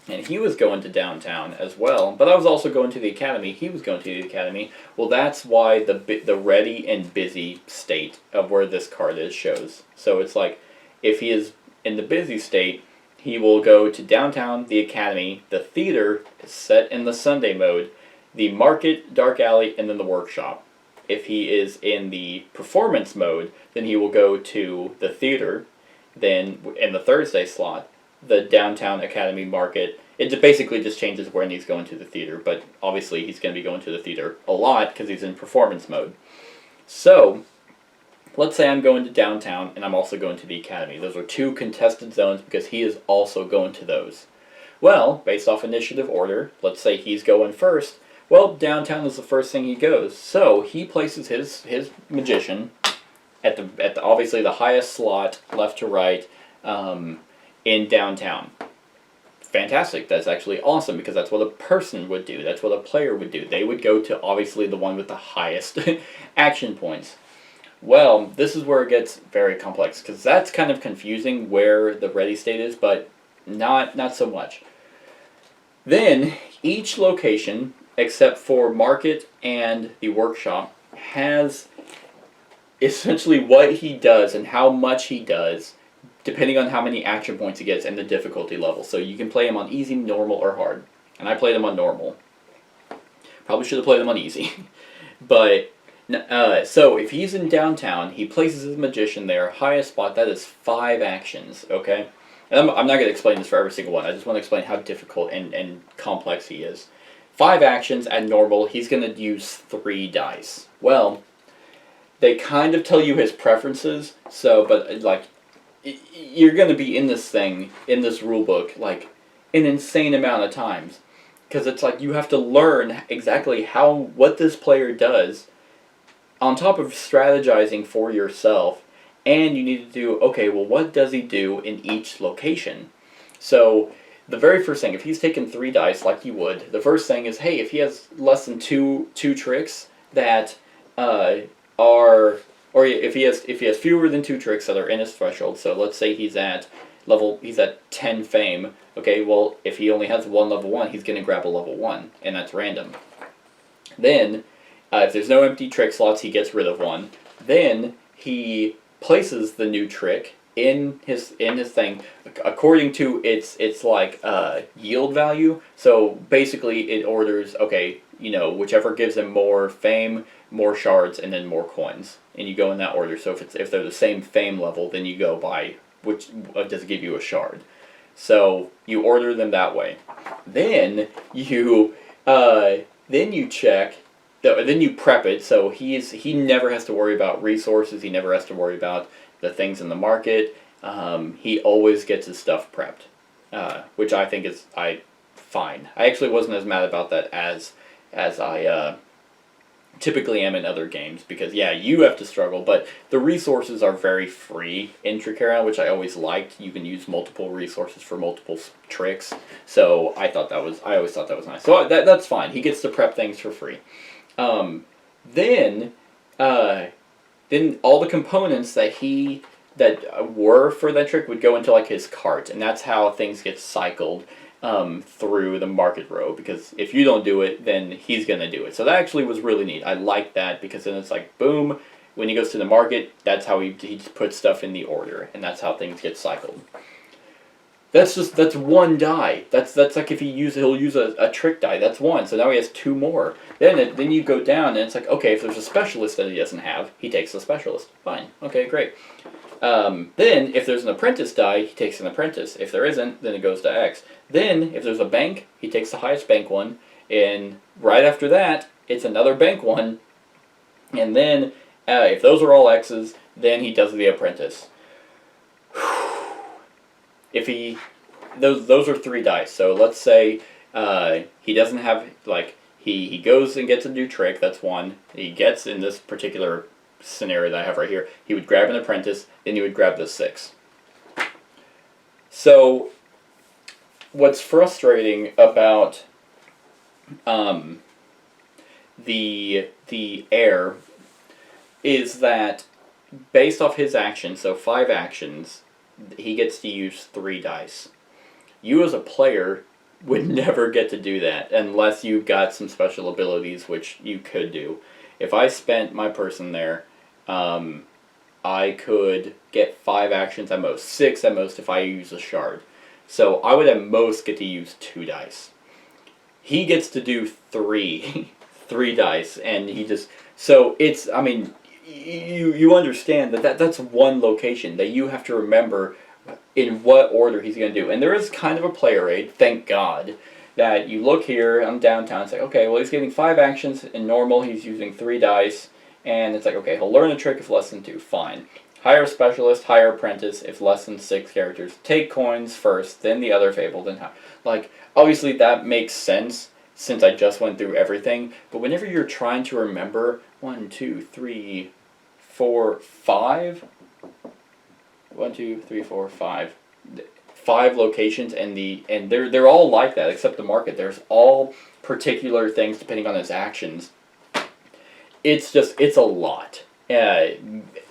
and he was going to downtown as well, but I was also going to the academy, he was going to the academy, well, that's why the ready and busy state of where this card is shows. So it's like, if he is in the busy state, he will go to downtown, the academy, the theater is set in the Sunday mode, the market, dark alley, and then the workshop. If he is in the performance mode, then he will go to the theater, then in the Thursday slot, the downtown academy market. It basically just changes when he's going to the theater, but obviously he's going to be going to the theater a lot because he's in performance mode. So, let's say I'm going to downtown and I'm also going to the academy. Those are two contested zones because he is also going to those. Well, based off initiative order, let's say he's going first. Well, downtown is the first thing he goes. So he places his magician at the obviously the highest slot, left to right, in downtown. Fantastic. That's actually awesome because that's what a person would do. That's what a player would do. They would go to obviously the one with the highest action points. Well, this is where it gets very complex because that's kind of confusing where the ready state is, but not so much. Then each location, except for market and the workshop, has essentially what he does and how much he does, depending on how many action points he gets and the difficulty level. So you can play him on easy, normal, or hard. And I played him on normal. Probably should have played him on easy. But, so if he's in downtown, he places his magician there, highest spot, that is 5 actions, okay? And I'm not going to explain this for every single one. I just want to explain how difficult and complex he is. 5 actions at normal, he's going to use 3 dice. Well, they kind of tell you his preferences, so, but, like, you're going to be in this thing, in this rule book, like, an insane amount of times. Because it's like you have to learn exactly what this player does, on top of strategizing for yourself, and you need to do, okay, well, what does he do in each location? So, the very first thing, if he's taken 3 dice, like he would, the first thing is, hey, if he has less than two tricks that are... Or if he has fewer than 2 tricks that are in his threshold, so let's say he's at 10 fame. Okay, well, if he only has 1 level 1, he's going to grab a level 1, and that's random. Then, if there's no empty trick slots, he gets rid of 1. Then he places the new trick in his thing according to its like yield value. So basically, it orders, okay, whichever gives him more fame, more shards, and then more coins, and you go in that order. So if they're the same fame level, then you go by which does give you a shard. So you order them that way. Then you check. Then you prep it. So he never has to worry about resources. He never has to worry about the things in the market. He always gets his stuff prepped, which I think is fine. I actually wasn't as mad about that as I typically am in other games, because yeah, you have to struggle, but the resources are very free in Trickerion, which I always liked. You can use multiple resources for multiple tricks, so I always thought that was nice. So that's fine. He gets to prep things for free. Then all the components that were for that trick would go into like his cart, and that's how things get cycled through the market row, because if you don't do it, then he's going to do it. So that actually was really neat. I like that, because then it's like, boom, when he goes to the market, that's how he puts stuff in the order, and that's how things get cycled. That's 1 die. That's like if he'll use a trick die. That's 1. So now he has 2 more. Then you go down, and it's like, okay, if there's a specialist that he doesn't have, he takes the specialist. Fine. Okay, great. Then, if there's an apprentice die, he takes an apprentice. If there isn't, then it goes to X. Then, if there's a bank, he takes the highest bank one. And right after that, it's another bank one. And then, if those are all X's, then he does the apprentice. If those are 3 dice. So let's say he doesn't have, like, he goes and gets a new trick. That's 1. He gets, in this particular scenario that I have right here, he would grab an apprentice, then he would grab the 6. So what's frustrating about the heir is that based off his actions, so 5 actions, he gets to use 3 dice. You as a player would never get to do that unless you got some special abilities, which you could do. If I spent my person there, I could get 5 actions at most, 6 at most if I use a shard. So I would at most get to use 2 dice. He gets to do 3, 3 dice, and he just, so it's, I mean, you understand that's one location that you have to remember in what order he's going to do. And there is kind of a player aid, thank God, that you look here, I'm downtown, it's like, okay, well, he's getting 5 actions. In normal, he's using 3 dice. And it's like, okay, he'll learn a trick if less than 2, fine. Hire specialist, hire apprentice if less than 6 characters. Take coins first, then the other fable, then like, obviously that makes sense since I just went through everything. But whenever you're trying to remember 1, 2, 3, 4, 5... 1, 2, 3, 4, 5. 5 locations, and they're all like that except the market. There's all particular things depending on his actions. It's a lot.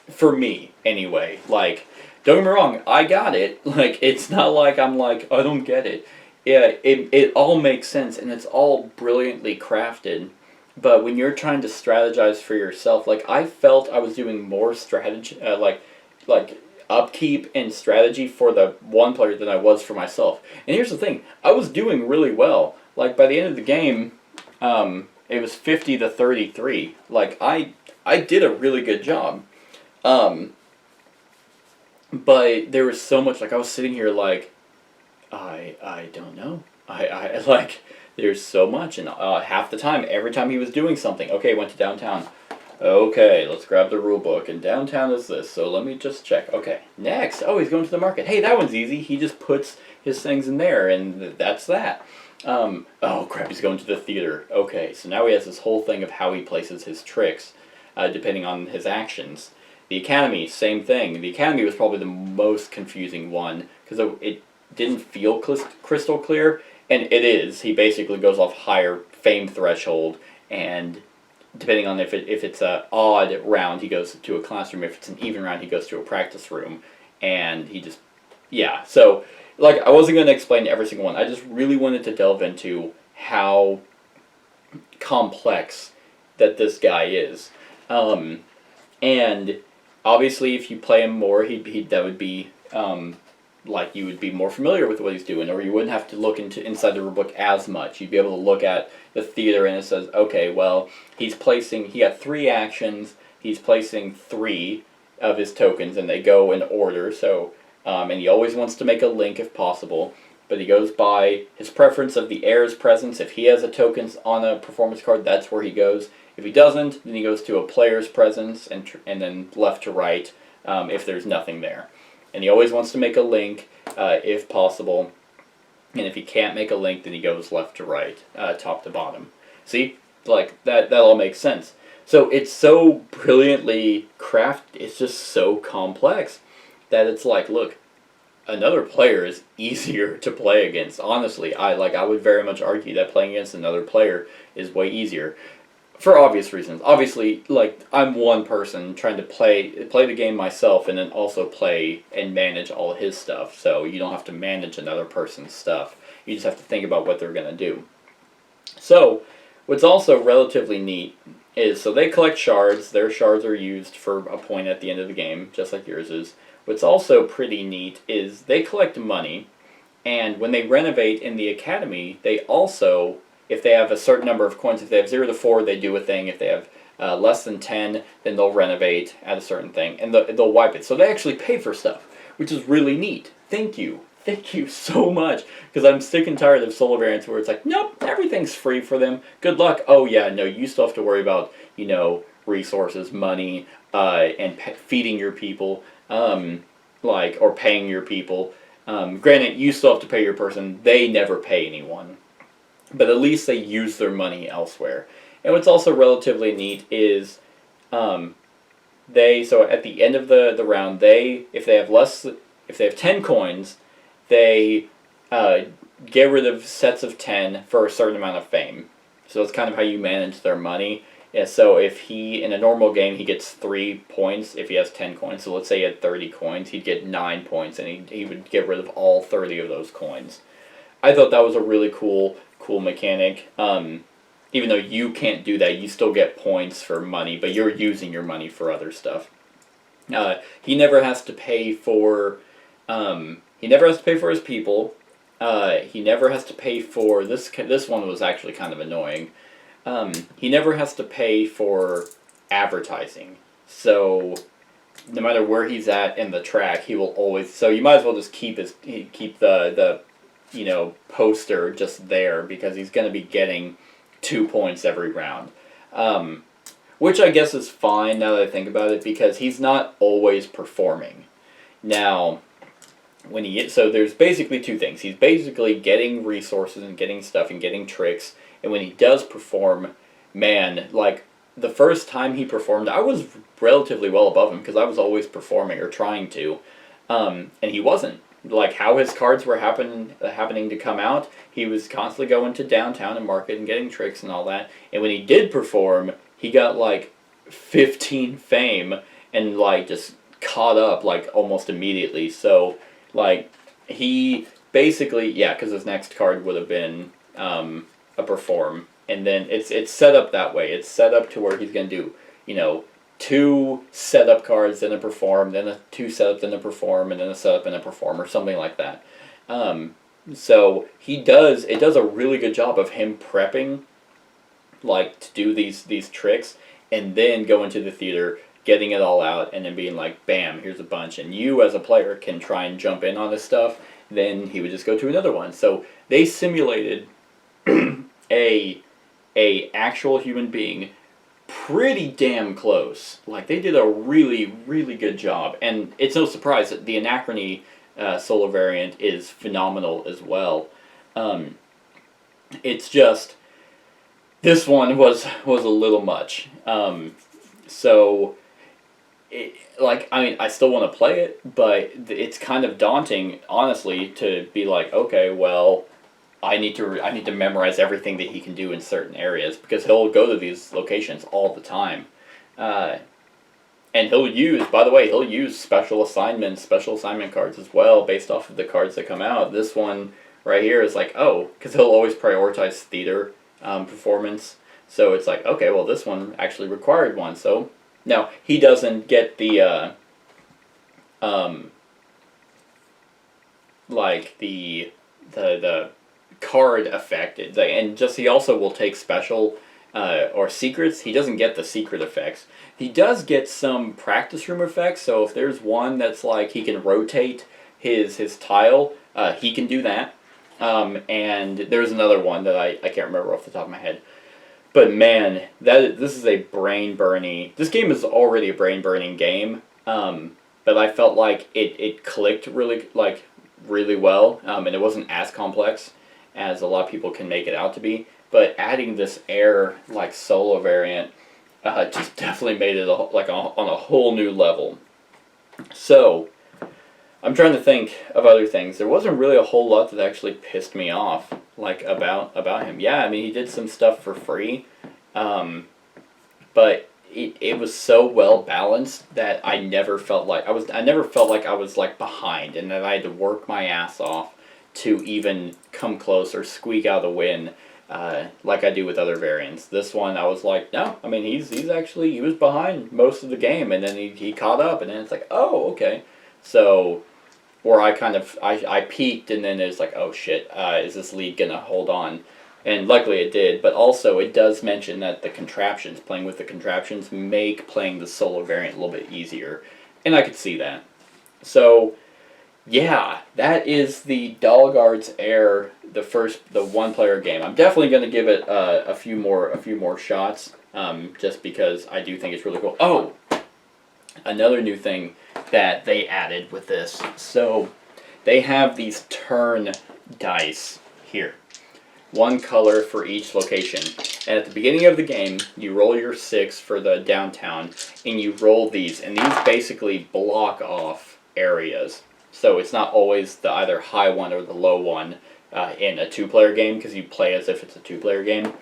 For me, anyway. Like, don't get me wrong, I got it. Like, it's not like I'm like, I don't get it. Yeah, it all makes sense, and it's all brilliantly crafted. But when you're trying to strategize for yourself, like, I felt I was doing more strategy, like upkeep and strategy for the one player than I was for myself. And here's the thing, I was doing really well. Like, by the end of the game, it was 50 to 33. Like, I did a really good job. But there was so much, like, I was sitting here like, I don't know. I like, there's so much, and half the time, every time he was doing something, okay, went to downtown. Okay, let's grab the rule book, and downtown is this, so let me just check. Okay, next, oh, he's going to the market. Hey, that one's easy. He just puts his things in there, and that's that. Oh crap, he's going to the theater. Okay, so now he has this whole thing of how he places his tricks, depending on his actions. The Academy, same thing. The Academy was probably the most confusing one, because it didn't feel crystal clear, and it is. He basically goes off higher fame threshold, and depending on if it's an odd round, he goes to a classroom. If it's an even round, he goes to a practice room. And he just, yeah. So, like, I wasn't going to explain every single one. I just really wanted to delve into how complex that this guy is. And obviously, if you play him more, that would be, like, you would be more familiar with what he's doing, or you wouldn't have to look inside the rulebook as much. You'd be able to look at the theater, and it says, okay, well, he got 3 actions, he's placing 3 of his tokens, and they go in order, so, and he always wants to make a link if possible, but he goes by his preference of the heir's presence. If he has a token on a performance card, that's where he goes. If he doesn't, then he goes to a player's presence, and then left to right, if there's nothing there. And he always wants to make a link, if possible. And if he can't make a link, then he goes left to right, top to bottom. See? Like, that all makes sense. So it's so brilliantly crafted, it's just so complex, that it's like, look, another player is easier to play against. Honestly, I would very much argue that playing against another player is way easier. For obvious reasons. Obviously, like, I'm one person trying to play the game myself, and then also play and manage all of his stuff. So you don't have to manage another person's stuff. You just have to think about what they're going to do. So, what's also relatively neat is, so they collect shards. Their shards are used for a point at the end of the game, just like yours is. What's also pretty neat is they collect money, and when they renovate in the Academy, they also, if they have a certain number of coins, if they have 0 to 4, they do a thing. If they have less than 10, then they'll renovate at a certain thing, and they'll wipe it. So they actually pay for stuff, which is really neat. Thank you. Thank you so much, because I'm sick and tired of solo variants where it's like, nope, everything's free for them. Good luck. Oh yeah, no, you still have to worry about, resources, money, and feeding your people, or paying your people. Granted, you still have to pay your person. They never pay anyone. But at least they use their money elsewhere. And what's also relatively neat is, so at the end of the round, if they have 10 coins, they get rid of sets of 10 for a certain amount of fame. So it's kind of how you manage their money. Yeah, so if he, in a normal game, he gets 3 points if he has 10 coins. So let's say he had 30 coins, he'd get 9 points, and he would get rid of all 30 of those coins. I thought that was a really cool mechanic. Even though you can't do that, you still get points for money, but you're using your money for other stuff. He never has to pay for. He never has to pay for his people. He never has to pay for this. This one was actually kind of annoying. He never has to pay for advertising. So no matter where he's at in the track, he will always. So you might as well just keep the poster just there, because he's going to be getting 2 points every round. Which I guess is fine now that I think about it, because he's not always performing. Now, so there's basically two things. He's basically getting resources and getting stuff and getting tricks, and when he does perform, man, like, the first time he performed, I was relatively well above him, because I was always performing, or trying to, and he wasn't. Like, how his cards were happening to come out, he was constantly going to downtown and market and getting tricks and all that, and when he did perform, he got, like, 15 fame, and, like, just caught up, like, almost immediately. So, like, he basically, yeah, because his next card would have been a perform, and then it's set up that way. It's set up to where he's going to do, 2 setup cards, then a perform, then a 2 setup, then a perform, and then a setup and a perform, or something like that. So it does a really good job of him prepping, like, to do these tricks, and then go into the theater, getting it all out, and then being like, bam, here's a bunch, and you as a player can try and jump in on this stuff. Then he would just go to another one. So they simulated a actual human being pretty damn close. Like, they did a really, really good job, and it's no surprise that the Anachrony solo variant is phenomenal as well. It's just, this one was a little much. So, I still want to play it, but it's kind of daunting, honestly, to be like, okay, well, I need to memorize everything that he can do in certain areas, because he'll go to these locations all the time. And he'll use special assignment cards as well, based off of the cards that come out. This one right here is like, oh, because he'll always prioritize theater performance. So it's like, okay, well, this one actually required one. So now he doesn't get the the card effect, and just he also will take special or secrets. He doesn't get the secret effects. He does get some practice room effects. So if there's one that's like he can rotate his tile, he can do that. And there's another one that I can't remember off the top of my head. But man, this is a brain-burning... This game is already a brain-burning game, but I felt like it clicked really well, and it wasn't as complex as a lot of people can make it out to be. But adding this air, solo variant, just definitely made it on a whole new level. So, I'm trying to think of other things. There wasn't really a whole lot that actually pissed me off, about him. Yeah, I mean, he did some stuff for free, but it was so well balanced that I never felt like I was behind, and that I had to work my ass off to even come close or squeak out a win, like I do with other variants. This one, I was like, no, I mean, he was behind most of the game, and then he caught up, and then it's like, oh, okay. So, or I peaked, and then it's like, oh shit, is this lead gonna hold on? And luckily it did, but also it does mention that playing with the contraptions, make playing the solo variant a little bit easier. And I could see that. So, yeah, that is the Dalgard's Air, the one-player game. I'm definitely going to give it a few more shots, just because I do think it's really cool. Oh, another new thing that they added with this. So, they have these turn dice here. One color for each location. And at the beginning of the game, you roll your 6 for the downtown, and you roll these, and these basically block off areas. So it's not always the either high one or the low one in a 2-player game, because you play as if it's a 2-player game.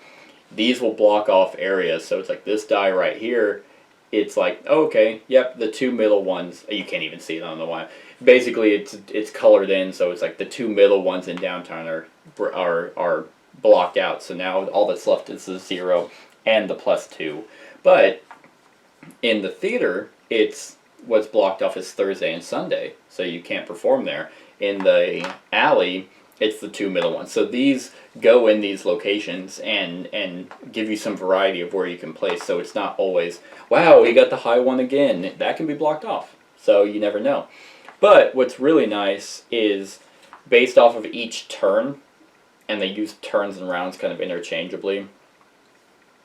these will block off areas. So it's like this die right here, it's like, oh, okay, yep, the two middle ones, you can't even see it, I don't know why. Basically, it's colored in, so it's like the two middle ones in downtown are blocked out. So now all that's left is the 0 and the +2. But in the theater, it's what's blocked off is Thursday and Sunday, so you can't perform there. In the alley, it's the two middle ones. So these go in these locations and give you some variety of where you can place. So it's not always, wow, you got the high one again. That can be blocked off. So you never know. But what's really nice is based off of each turn, and they use turns and rounds kind of interchangeably.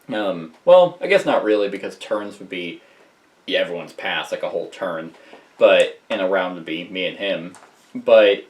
Well, I guess not really, because turns would be everyone's pass, like a whole turn. But in a round would be me and him. But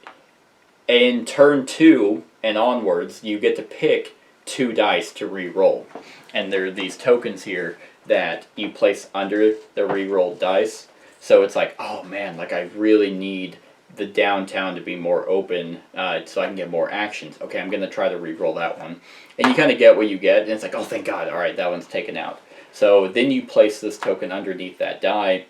in turn 2 and onwards, you get to pick 2 dice to re-roll. And there are these tokens here that you place under the re-rolled dice. So it's like, oh man, like I really need the downtown to be more open so I can get more actions. Okay, I'm going to try to re-roll that one. And you kind of get what you get, and it's like, oh thank God, alright, that one's taken out. So then you place this token underneath that die,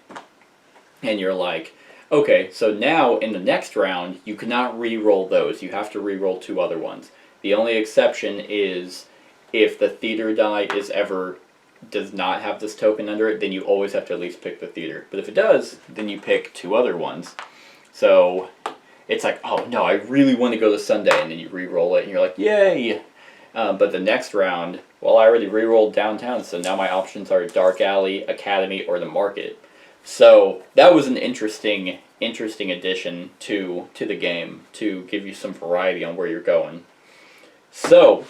and you're like, okay, so now in the next round, you cannot re-roll those. You have to re-roll 2 other ones. The only exception is if the theater die does not have this token under it, then you always have to at least pick the theater. But if it does, then you pick 2 other ones. So it's like, oh no, I really want to go to Sunday, and then you re-roll it, and you're like, yay! But the next round, well, I already re-rolled downtown, so now my options are Dark Alley, Academy, or the Market. So that was an interesting addition to the game to give you some variety on where you're going. So,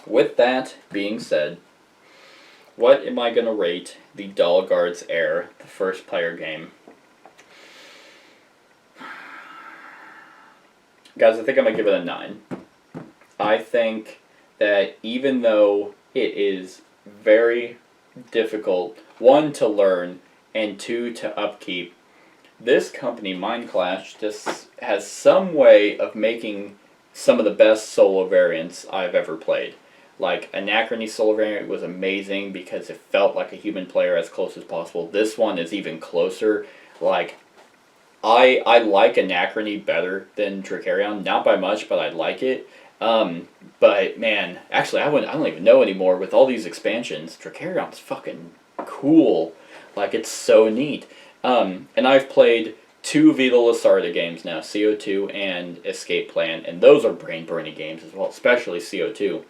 with that being said, what am I going to rate the Dalgard's Heir, the first player game? Guys, I think I'm going to give it a 9. I think that even though it is very difficult, 1, to learn, and 2, to upkeep, this company, Mind Clash, just has some way of making some of the best solo variants I've ever played. Like, Anachrony solo variant was amazing because it felt like a human player as close as possible. This one is even closer. Like, I like Anachrony better than Trickerion. Not by much, but I like it. But, man, actually, I don't even know anymore. With all these expansions, Trickerion's fucking cool. Like, it's so neat. And I've played 2 Vita Lasarda games now, CO2 and Escape Plan, and those are brain-burning games as well, especially CO2.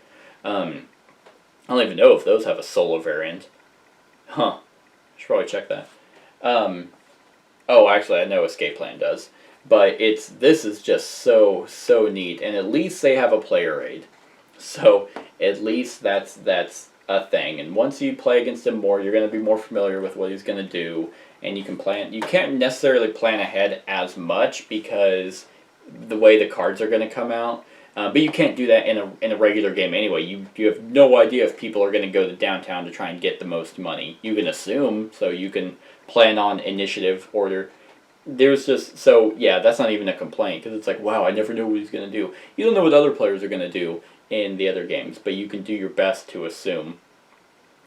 I don't even know if those have a solo variant. Huh. Should probably check that. Oh, actually, I know Escape Plan does. But this is just so neat, and at least they have a player aid. So, at least that's a thing. And once you play against him more, you're going to be more familiar with what he's going to do, and you can plan. You can't necessarily plan ahead as much because the way the cards are going to come out. But you can't do that in a regular game anyway. You have no idea if people are going to go to downtown to try and get the most money. You can assume, so you can plan on initiative order. There's just, so yeah, that's not even a complaint, because it's like, wow, I never know what he's going to do. You don't know what other players are going to do in the other games, but you can do your best to assume.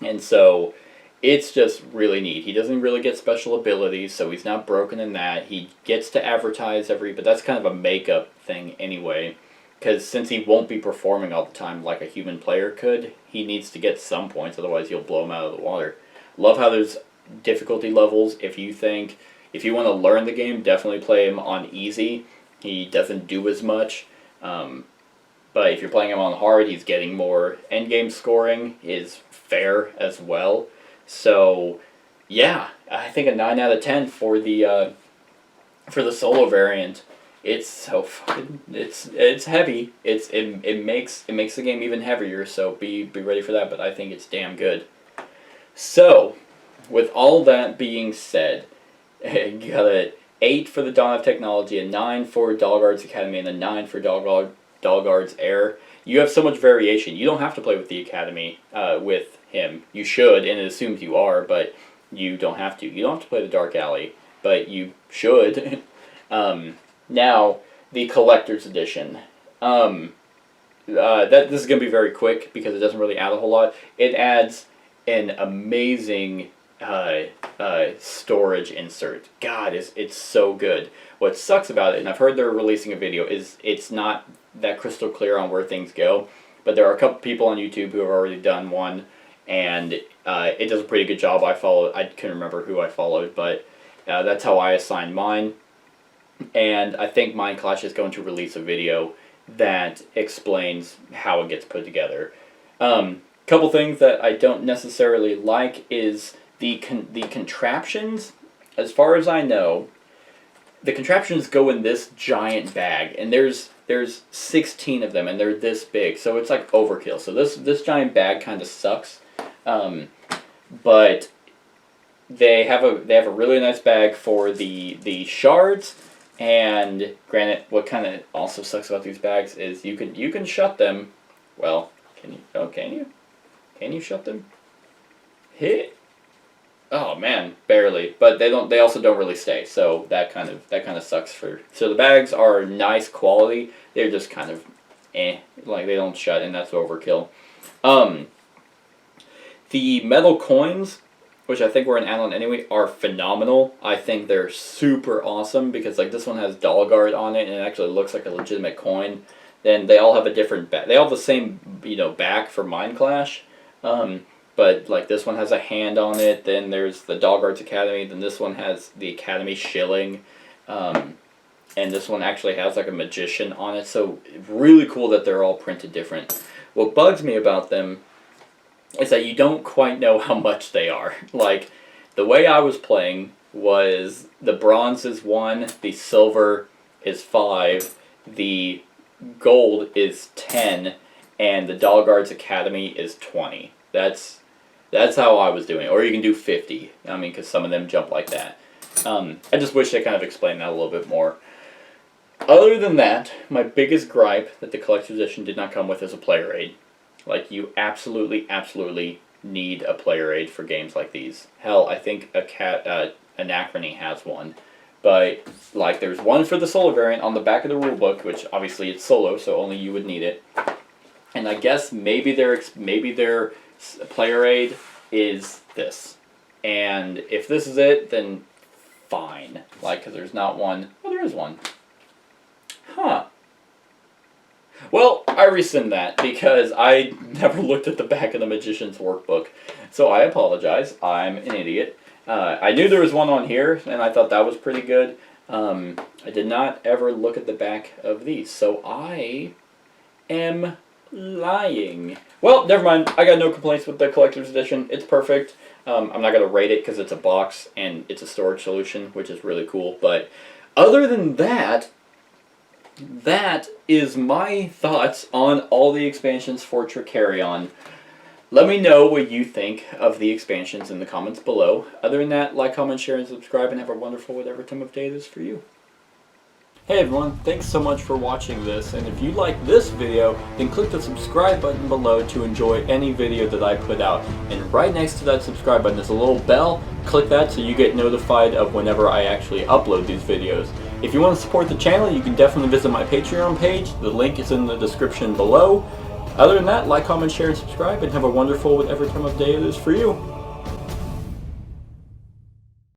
And so, it's just really neat. He doesn't really get special abilities, so he's not broken in that. He gets to advertise but that's kind of a makeup thing anyway. Because since he won't be performing all the time like a human player could, he needs to get some points, otherwise you'll blow him out of the water. Love how there's difficulty levels. If you want to learn the game, definitely play him on easy. He doesn't do as much. But if you're playing him on hard, he's getting more. Endgame scoring is fair as well. So, yeah, I think a 9 out of 10 for the solo variant. It's so fucking, it's heavy. It makes the game even heavier, so be ready for that, but I think it's damn good. So, with all that being said, you got an 8 for the Dawn of Technology, a 9 for Dalgard's Academy, and a 9 for Dalgard's Heir. You have so much variation. You don't have to play with the Academy with him. You should, and it assumes you are, but you don't have to. You don't have to play the Dark Alley, but you should. Now, the Collector's Edition. this is going to be very quick because it doesn't really add a whole lot. It adds an amazing storage insert. God, it's so good. What sucks about it, and I've heard they're releasing a video, is it's not that crystal clear on where things go. But there are a couple people on YouTube who have already done one, and it does a pretty good job. I couldn't remember who I followed, but that's how I assigned mine. And I think Mindclash is going to release a video that explains how it gets put together. Couple things that I don't necessarily like is the contraptions. As far as I know, the contraptions go in this giant bag, and there's 16 of them, and they're this big, so it's like overkill. So this giant bag kind of sucks, but they have a really nice bag for the shards. And granted, what kind of also sucks about these bags is you can shut them. Well, can you? Oh, can you? Can you shut them? Hit. Oh man, barely. But they also don't really stay. So that kind of sucks for. So the bags are nice quality. They're just kind of like they don't shut, and that's overkill. The metal coins, which I think were an add-on anyway, are phenomenal. I think they're super awesome because like this one has Dalgard on it and it actually looks like a legitimate coin. Then they all have a different back. They all have the same back for Mindclash, but like this one has a hand on it. Then there's the Dalgard's Academy. Then this one has the Academy shilling, and this one actually has like a magician on it. So really cool that they're all printed different. What bugs me about them is that you don't quite know how much they are. Like, the way I was playing was the bronze is 1, the silver is 5, the gold is 10, and the Dalgard's Academy is 20. That's how I was doing it. Or you can do 50. I mean, because some of them jump like that. I just wish they kind of explained that a little bit more. Other than that, my biggest gripe that the collector's edition did not come with is a player aid. Like, you absolutely need a player aid for games like these. Hell, I think Anachrony has one. But, like, there's one for the solo variant on the back of the rulebook, which obviously it's solo, so only you would need it. And I guess maybe their player aid is this. And if this is it, then fine. Like, because there's not one. Oh, there is one. Huh. Well, I rescind that because I never looked at the back of the Magician's Workbook. So I apologize. I'm an idiot. I knew there was one on here, and I thought that was pretty good. I did not ever look at the back of these, so I am lying. Well, never mind. I got no complaints with the collector's edition. It's perfect. I'm not going to rate it because it's a box and it's a storage solution, which is really cool. But other than that, that is my thoughts on all the expansions for Trickerion. Let me know what you think of the expansions in the comments below. Other than that, like, comment, share, and subscribe, and have a wonderful whatever time of day it is for you. Hey everyone, thanks so much for watching this, and if you like this video, then click the subscribe button below to enjoy any video that I put out. And right next to that subscribe button is a little bell. Click that so you get notified of whenever I actually upload these videos. If you want to support the channel, you can definitely visit my Patreon page. The link is in the description below. Other than that, like, comment, share, and subscribe, and have a wonderful whatever time of day it is for you.